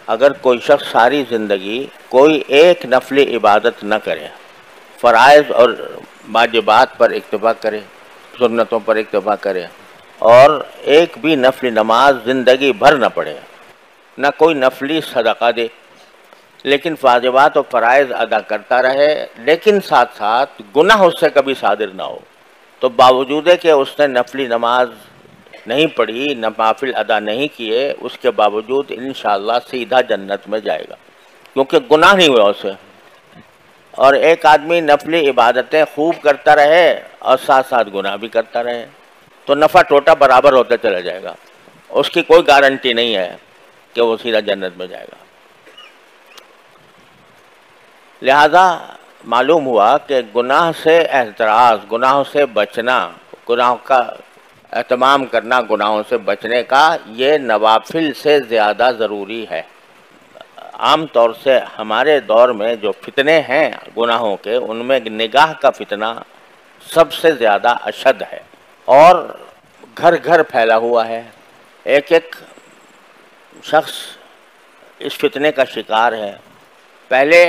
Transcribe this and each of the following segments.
اگر کوئی شخص ساری زندگی کوئی ایک نفلی عبادت نہ کرے، فرائض اور واجبات پر اکتفا کرے، سنتوں پر اکتفا کرے، اور ایک بھی نفلی نماز زندگی بھر نہ پڑھے، نہ کوئی نفلی صدقہ دے، لیکن واجبات اور فرائض ادا کرتا رہے، لیکن ساتھ ساتھ گناہ اس سے کبھی صادر نہ ہو، تو باوجود ہے کہ اس نے نفلی نماز نہیں پڑھی، نوافل ادا نہیں کیے، اس کے باوجود انشاءاللہ سیدھا جنت میں جائے گا، کیونکہ گناہ نہیں ہوا اسے۔ اور ایک آدمی نفلی عبادتیں خوب کرتا رہے اور ساتھ ساتھ گناہ بھی کرتا رہے، تو نفع ٹوٹا برابر ہوتا چلا جائے گا، اس کی کوئی گارنٹی نہیں ہے کہ وہ سیدھا جنت میں جائے گا۔ لہذا معلوم ہوا کہ گناہ سے احتراز، گناہوں سے بچنا، گناہوں کا اہتمام کرنا، گناہوں سے بچنے کا، یہ نوافل سے زیادہ ضروری ہے۔ عام طور سے ہمارے دور میں جو فتنے ہیں گناہوں کے، ان میں نگاہ کا فتنہ سب سے زیادہ اشد ہے، اور گھر گھر پھیلا ہوا ہے۔ ایک ایک شخص اس فتنے کا شکار ہے۔ پہلے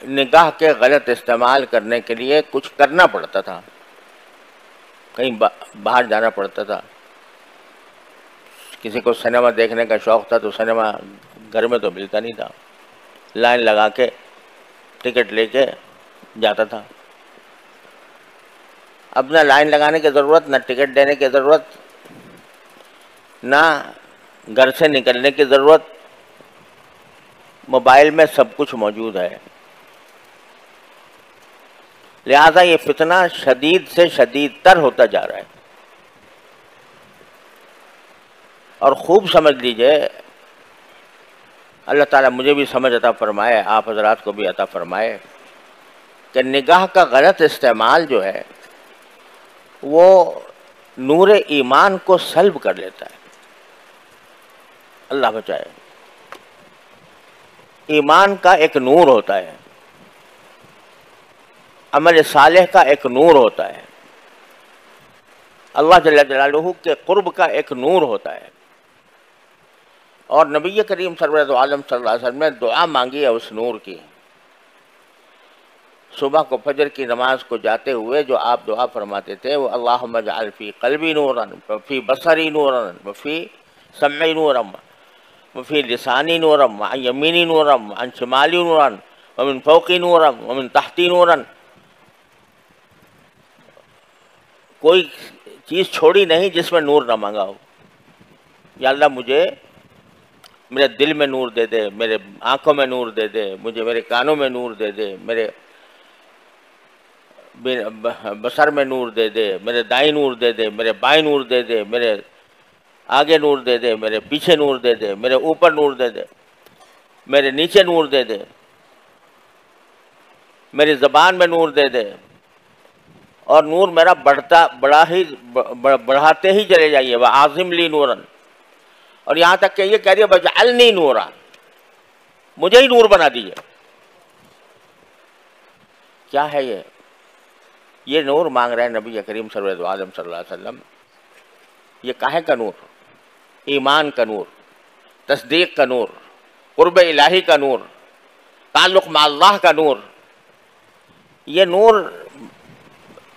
نگاہ کے غلط استعمال کرنے کے لیے کچھ کرنا پڑتا تھا، کہیں باہر جانا پڑتا تھا، کسی کو سنیما دیکھنے کا شوق تھا تو سنیما گھر میں تو ملتا نہیں تھا، لائن لگا کے ٹکٹ لے کے جاتا تھا۔ اب نہ لائن لگانے کی ضرورت، نہ ٹکٹ دینے کی ضرورت، نہ گھر سے نکلنے کی ضرورت، موبائل میں سب کچھ موجود ہے۔ لہذا یہ فتنہ شدید سے شدید تر ہوتا جا رہا ہے، اور خوب سمجھ لیجئے، اللہ تعالیٰ مجھے بھی سمجھ عطا فرمائے، آپ حضرات کو بھی عطا فرمائے، کہ نگاہ کا غلط استعمال جو ہے وہ نور ایمان کو سلب کر لیتا ہے۔ اللہ بچائے۔ ایمان کا ایک نور ہوتا ہے، عمل صالح کا ایک نور ہوتا ہے، اللہ جل جلالہ کے قرب کا ایک نور ہوتا ہے، اور نبی کریم سرور عالم صلی اللہ علیہ وسلم نے دعا مانگی ہے اس نور کی۔ صبح کو فجر کی نماز کو جاتے ہوئے جو آپ دعا فرماتے تھے وہ اللہم اجعل فی قلبی نورا وفی بصری نورا وفی سمعی نورا وفی لسانی نورا وعن یمینی نورا وعن شمالی نورا ومن فوقی نورا ومن تحتی نورا، کوئی چیز چھوڑی نہیں جس میں نور نہ مانگا ہو۔ یا اللہ مجھے میرے دل میں نور دے دے، میرے آنکھوں میں نور دے دے، مجھے میرے کانوں میں نور دے دے، میرے بصر میں نور دے دے، میرے دائیں نور دے دے، میرے بائیں نور دے دے، میرے آگے نور دے دے، میرے پیچھے نور دے دے، میرے اوپر نور دے دے، میرے نیچے نور دے دے، میری زبان میں نور دے دے، اور نور میرا بڑھاتے ہی چلے جائیے، وَعَظِمْ لِي نُورًا، اور یہاں تک کہ یہ کہہ رہی ہے وَاجْعَلْنِي نُورًا، مجھے ہی نور بنا دیجیے۔ کیا ہے یہ نور مانگ رہے ہیں نبی کریم صلی اللہ علیہ وسلم۔ یہ کاہے کا نور؟ ایمان کا نور، تصدیق کا نور، قرب الہی کا نور، تعلق مع اللہ کا نور۔ یہ نور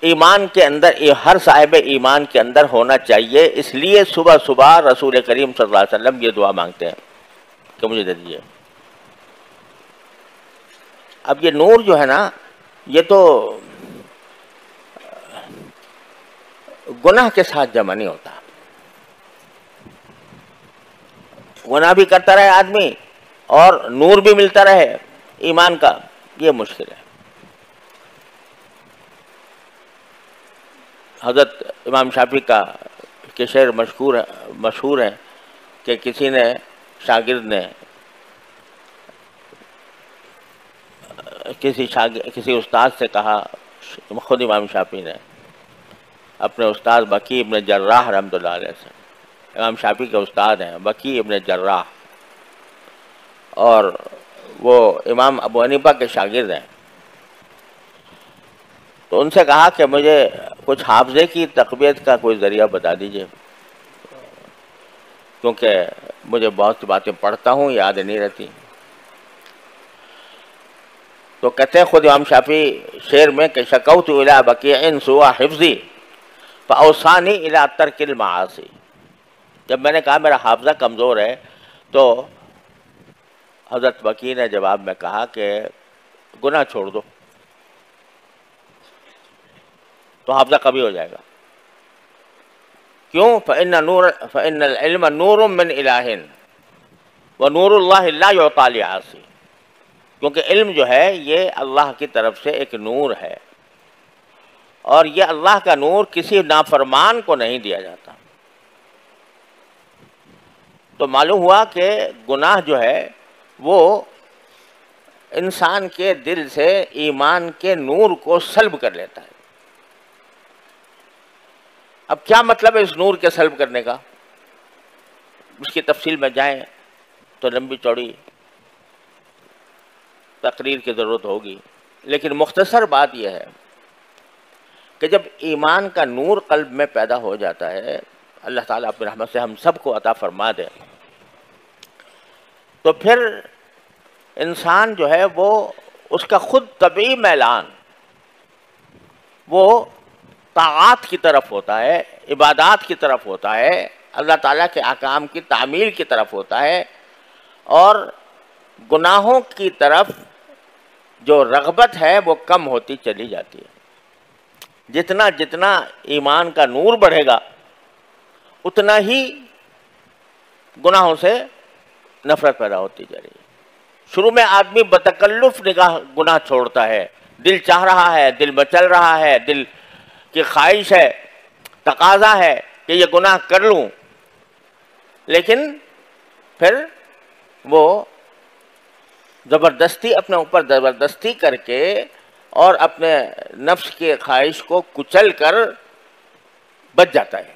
ایمان کے اندر، ہر صاحب ایمان کے اندر ہونا چاہیے، اس لیے صبح صبح رسول کریم صلی اللہ علیہ وسلم یہ دعا مانگتے ہیں کہ مجھے دے دیجیے۔ اب یہ نور جو ہے نا، یہ تو گناہ کے ساتھ جمع نہیں ہوتا۔ گناہ بھی کرتا رہے آدمی اور نور بھی ملتا رہے ایمان کا، یہ مشکل ہے۔ حضرت امام شافعی کا کہ شعر مشہور ہے کہ کسی نے، شاگرد نے کسی استاد سے کہا، خود امام شافعی نے اپنے استاد بقی ابن جراح رحمۃ اللہ علیہ سے، امام شافعی کے استاد ہیں بقی ابن جراح، اور وہ امام ابو حنیفہ کے شاگرد ہیں، تو ان سے کہا کہ مجھے کچھ حافظے کی تقویت کا کوئی ذریعہ بتا دیجیے، کیونکہ مجھے بہت سی باتیں پڑھتا ہوں یاد نہیں رہتی. تو کہتے ہیں خود امام شافعی شعر میں کہ شکوت الی بقیع سوء حفظی فاوصانی الی ترک المعاصی. جب میں نے کہا میرا حافظہ کمزور ہے تو حضرت بقیع نے جواب میں کہا کہ گناہ چھوڑ دو تو حافظہ کبھی ہو جائے گا. کیوں؟ فإن العلم نور من الہ ونور اللہ لا یعطی لعاصی. کیونکہ علم جو ہے یہ اللہ کی طرف سے ایک نور ہے اور یہ اللہ کا نور کسی نافرمان کو نہیں دیا جاتا. تو معلوم ہوا کہ گناہ جو ہے وہ انسان کے دل سے ایمان کے نور کو سلب کر لیتا ہے. اب کیا مطلب ہے اس نور کے سلب کرنے کا؟ اس کی تفصیل میں جائیں تو لمبی چوڑی تقریر کی ضرورت ہوگی، لیکن مختصر بات یہ ہے کہ جب ایمان کا نور قلب میں پیدا ہو جاتا ہے، اللہ تعالیٰ اپنی رحمت سے ہم سب کو عطا فرما دے، تو پھر انسان جو ہے وہ اس کا خود طبعی میلان وہ طاعات کی طرف ہوتا ہے، عبادات کی طرف ہوتا ہے، اللہ تعالیٰ کے احکام کی تعمیل کی طرف ہوتا ہے، اور گناہوں کی طرف جو رغبت ہے وہ کم ہوتی چلی جاتی ہے. جتنا جتنا ایمان کا نور بڑھے گا اتنا ہی گناہوں سے نفرت پیدا ہوتی جا رہی ہے. شروع میں آدمی بتکلف نگاہ گناہ چھوڑتا ہے، دل چاہ رہا ہے، دل مچل رہا ہے، دل کی خواہش ہے، تقاضا ہے کہ یہ گناہ کر لوں، لیکن پھر وہ زبردستی اپنے اوپر زبردستی کر کے اور اپنے نفس کی خواہش کو کچل کر بچ جاتا ہے.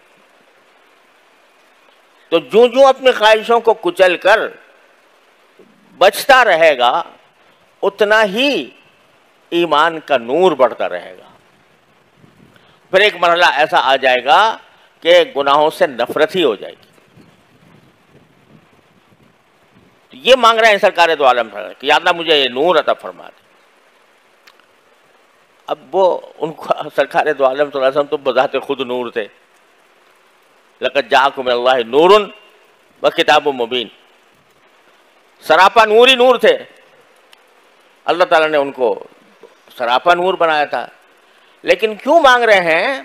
تو جو اپنی خواہشوں کو کچل کر بچتا رہے گا اتنا ہی ایمان کا نور بڑھتا رہے گا. پھر ایک مرحلہ ایسا آ جائے گا کہ گناہوں سے نفرت ہی ہو جائے گی. یہ مانگ رہے ہیں سرکار دو عالم کہ یا اللہ مجھے یہ نور عطا فرما دے. اب وہ ان کو سرکار دو عالم صلی اللہ علیہ وسلم تو بذات خود نور تھے. لقد جاءکم من اللہ نور وکتاب مبین، سراپا نور ہی نور تھے. اللہ تعالیٰ نے ان کو سراپا نور بنایا تھا. لیکن کیوں مانگ رہے ہیں؟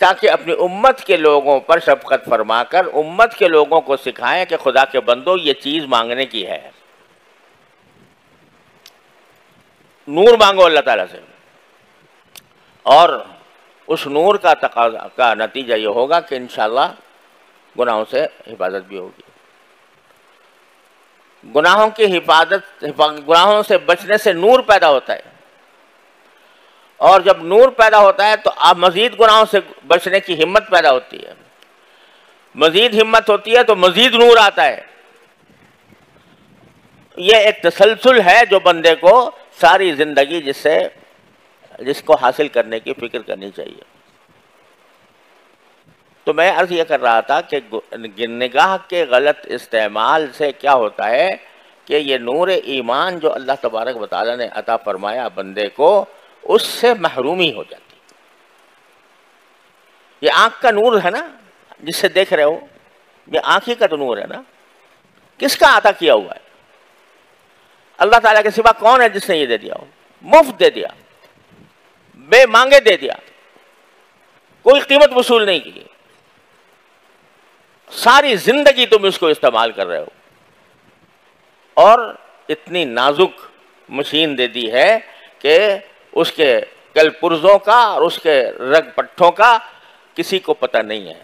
تاکہ اپنی امت کے لوگوں پر شفقت فرما کر امت کے لوگوں کو سکھائیں کہ خدا کے بندو یہ چیز مانگنے کی ہے. نور مانگو اللہ تعالیٰ سے، اور اس نور کا تقاضا کا نتیجہ یہ ہوگا کہ انشاءاللہ گناہوں سے حفاظت بھی ہوگی. گناہوں کی گناہوں سے بچنے سے نور پیدا ہوتا ہے، اور جب نور پیدا ہوتا ہے تو آپ مزید گناہوں سے بچنے کی ہمت پیدا ہوتی ہے. مزید ہمت ہوتی ہے تو مزید نور آتا ہے. یہ ایک تسلسل ہے جو بندے کو ساری زندگی جس کو حاصل کرنے کی فکر کرنی چاہیے. تو میں عرض یہ کر رہا تھا کہ نگاہ کے غلط استعمال سے کیا ہوتا ہے کہ یہ نور ایمان جو اللہ تبارک و تعالیٰ نے عطا فرمایا بندے کو، اس سے محرومی ہو جاتی. یہ آنکھ کا نور ہے نا جس سے دیکھ رہے ہو، یہ آنکھ ہی کا تو نور ہے نا. کس کا عطا کیا ہوا ہے؟ اللہ تعالیٰ کے سوا کون ہے جس نے یہ دے دیا ہو؟ مفت دے دیا، بے مانگے دے دیا، کوئی قیمت وصول نہیں کی. ساری زندگی تم اس کو استعمال کر رہے ہو، اور اتنی نازک مشین دے دی ہے کہ اس کے کل پرزوں کا اور اس کے رگ پٹھوں کا کسی کو پتہ نہیں ہے.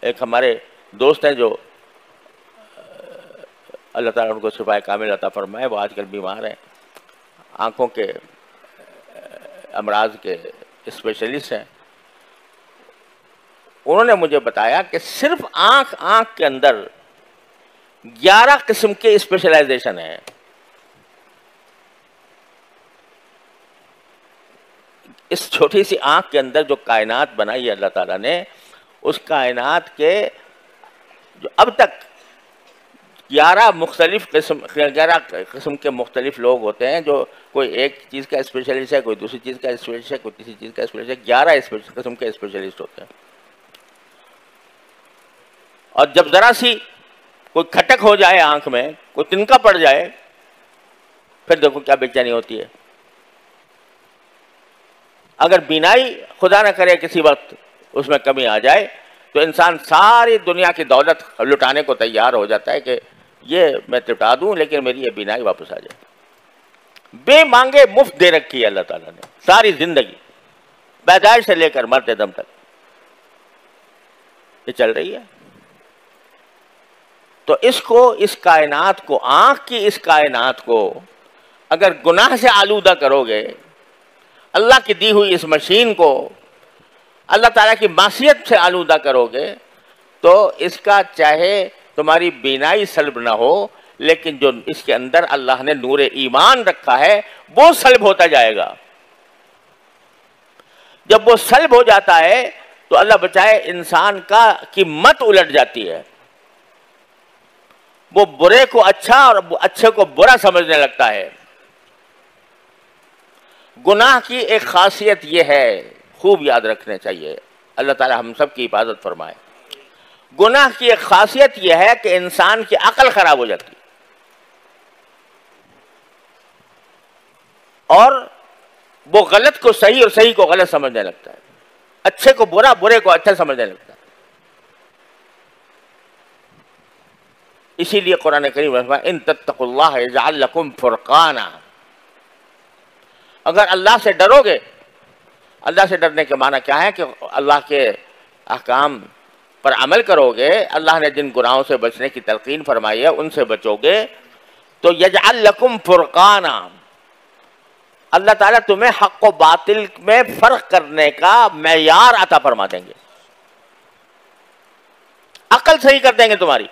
ایک ہمارے دوست ہیں جو اللہ تعالیٰ ان کو شفائے کامل عطا فرمائے، وہ آج کل بیمار ہیں، آنکھوں کے امراض کے اسپیشلسٹ ہیں. انہوں نے مجھے بتایا کہ صرف آنکھ کے اندر 11 قسم کے اسپیشلائزیشن ہیں. اس چھوٹی سی آنکھ کے اندر جو کائنات بنائی ہے اللہ تعالیٰ نے، اس کائنات کے جو اب تک 11 قسم کے مختلف لوگ ہوتے ہیں، جو کوئی ایک چیز کا اسپیشلسٹ ہے، کوئی دوسری چیز کا اسپیشلسٹ ہے، کوئی تیسری چیز کا اسپیشلسٹ ہے، 11 قسم کے اسپیشلسٹ ہوتے ہیں. اور جب ذرا سی کوئی کھٹک ہو جائے آنکھ میں، کوئی تنکا پڑ جائے، پھر دیکھو کیا بے چینی ہوتی ہے. اگر بینائی خدا نہ کرے کسی وقت اس میں کمی آ جائے تو انسان ساری دنیا کی دولت لٹانے کو تیار ہو جاتا ہے کہ یہ میں لٹا دوں لیکن میری یہ بینائی واپس آ جائے. بے مانگے مفت دے رکھی ہے اللہ تعالیٰ نے ساری زندگی، پیدائش سے لے کر مرتے دم تک یہ چل رہی ہے. تو اس کائنات کو، آنکھ کی اس کائنات کو اگر گناہ سے آلودہ کرو گے، اللہ کی دی ہوئی اس مشین کو اللہ تعالیٰ کی معصیت سے آلودہ کرو گے، تو اس کا چاہے تمہاری بینائی سلب نہ ہو، لیکن جو اس کے اندر اللہ نے نور ایمان رکھا ہے وہ سلب ہوتا جائے گا. جب وہ سلب ہو جاتا ہے تو اللہ بچائے انسان کی مت الٹ جاتی ہے. وہ برے کو اچھا اور اچھے کو برا سمجھنے لگتا ہے. گناہ کی ایک خاصیت یہ ہے، خوب یاد رکھنے چاہیے، اللہ تعالی ہم سب کی حفاظت فرمائے. گناہ کی ایک خاصیت یہ ہے کہ انسان کی عقل خراب ہو جاتی ہے اور وہ غلط کو صحیح اور صحیح کو غلط سمجھنے لگتا ہے، اچھے کو برا، برے کو اچھا سمجھنے لگتا ہے. اسی لیے قرآن کریم میں فرمایا ان تتقوا اللہ یجعل لکم فرقانا. اگر اللہ سے ڈرو گے، اللہ سے ڈرنے کے معنی کیا ہے کہ اللہ کے احکام پر عمل کرو گے، اللہ نے جن گناہوں سے بچنے کی تلقین فرمائی ہے ان سے بچو گے، تو یجعل لکم فرقانا، اللہ تعالیٰ تمہیں حق و باطل میں فرق کرنے کا معیار عطا فرما دیں گے، عقل صحیح کر دیں گے تمہاری.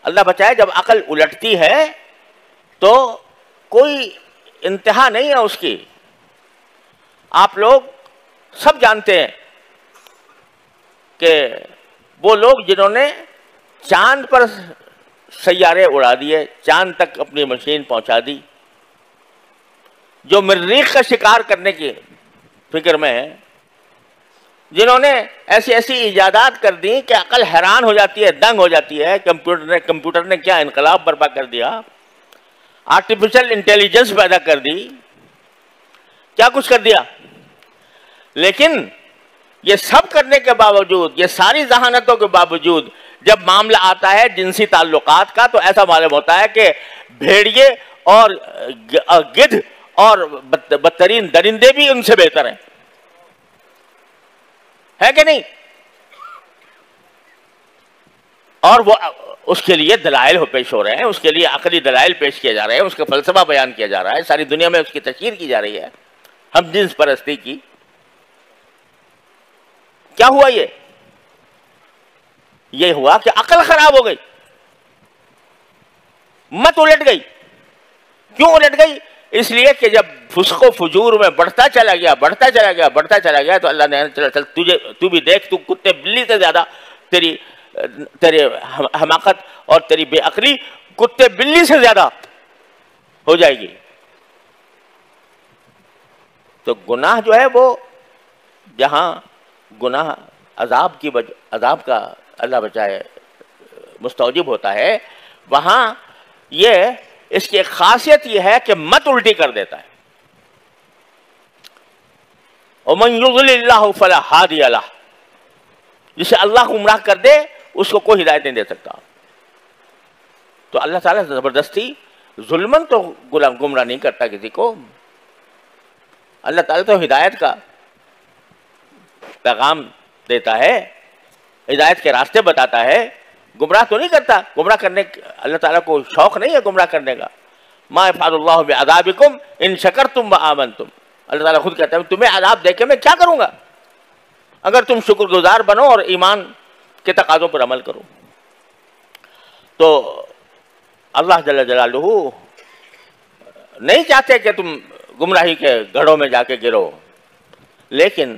اللہ بچائے جب عقل الٹتی ہے تو کوئی انتہا نہیں ہے اس کی. آپ لوگ سب جانتے ہیں کہ وہ لوگ جنہوں نے چاند پر سیارے اڑا دیے، چاند تک اپنی مشین پہنچا دی، جو مریخ کا شکار کرنے کی فکر میں ہیں، جنہوں نے ایسی ایسی ایجادات کر دی کہ عقل حیران ہو جاتی ہے، دنگ ہو جاتی ہے. کمپیوٹر نے کیا انقلاب برپا کر دیا، آرٹیفیشل انٹیلیجنس پیدا کر دی، کیا کچھ کر دیا. لیکن یہ سب کرنے کے باوجود، یہ ساری ذہانتوں کے باوجود، جب معاملہ آتا ہے جنسی تعلقات کا تو ایسا معلوم ہوتا ہے کہ بھیڑیے اور گدھ اور بدترین درندے بھی ان سے بہتر ہیں، ہے کہ نہیں؟ اور وہ اس کے لیے دلائل پیش ہو رہے ہیں، اس کے لیے عقلی دلائل پیش کیے جا رہے ہیں، اس کا فلسفہ بیان کیا جا رہا ہے، ساری دنیا میں اس کی تشہیر کی جا رہی ہے، ہم جنس پرستی کی. کیا ہوا؟ یہ ہوا کہ عقل خراب ہو گئی، مت الٹ گئی. کیوں الٹ گئی؟ اس لیے کہ جب فسق و فجور میں بڑھتا چلا گیا تو اللہ نے چل تو بھی دیکھ، تو کتے بلی سے زیادہ تیری حماقت اور تیری بے عقلی کتے بلی سے زیادہ ہو جائے گی. تو گناہ جو ہے وہ جہاں گناہ عذاب کا اللہ بچائے مستوجب ہوتا ہے، وہاں اس کی ایک خاصیت یہ ہے کہ مت الٹی کر دیتا ہے. وَمَن يُضْلِلِ اللَّهُ فَلَا هَادِيَ لَهُ، جسے اللہ گمراہ کر دے اس کو کوئی ہدایت نہیں دے سکتا. تو اللہ تعالیٰ زبردستی ظلمن تو گمراہ نہیں کرتا کسی کو. اللہ تعالیٰ تو ہدایت کا پیغام دیتا ہے، ہدایت کے راستے بتاتا ہے، گمراہ تو نہیں کرتا. گمراہ کرنے اللہ تعالیٰ کو شوق نہیں ہے گمراہ کرنے کا. ما یفعل اللہ بعذابکم ان شکرتم وآمنتم، اللہ تعالیٰ خود کہتا ہے تمہیں عذاب دے کے میں کیا کروں گا اگر تم شکر گزار بنو اور ایمان کے تقاضوں پر عمل کرو. تو اللہ جل جلالہ نہیں چاہتے کہ تم گمراہی کے گڑھوں میں جا کے گرو، لیکن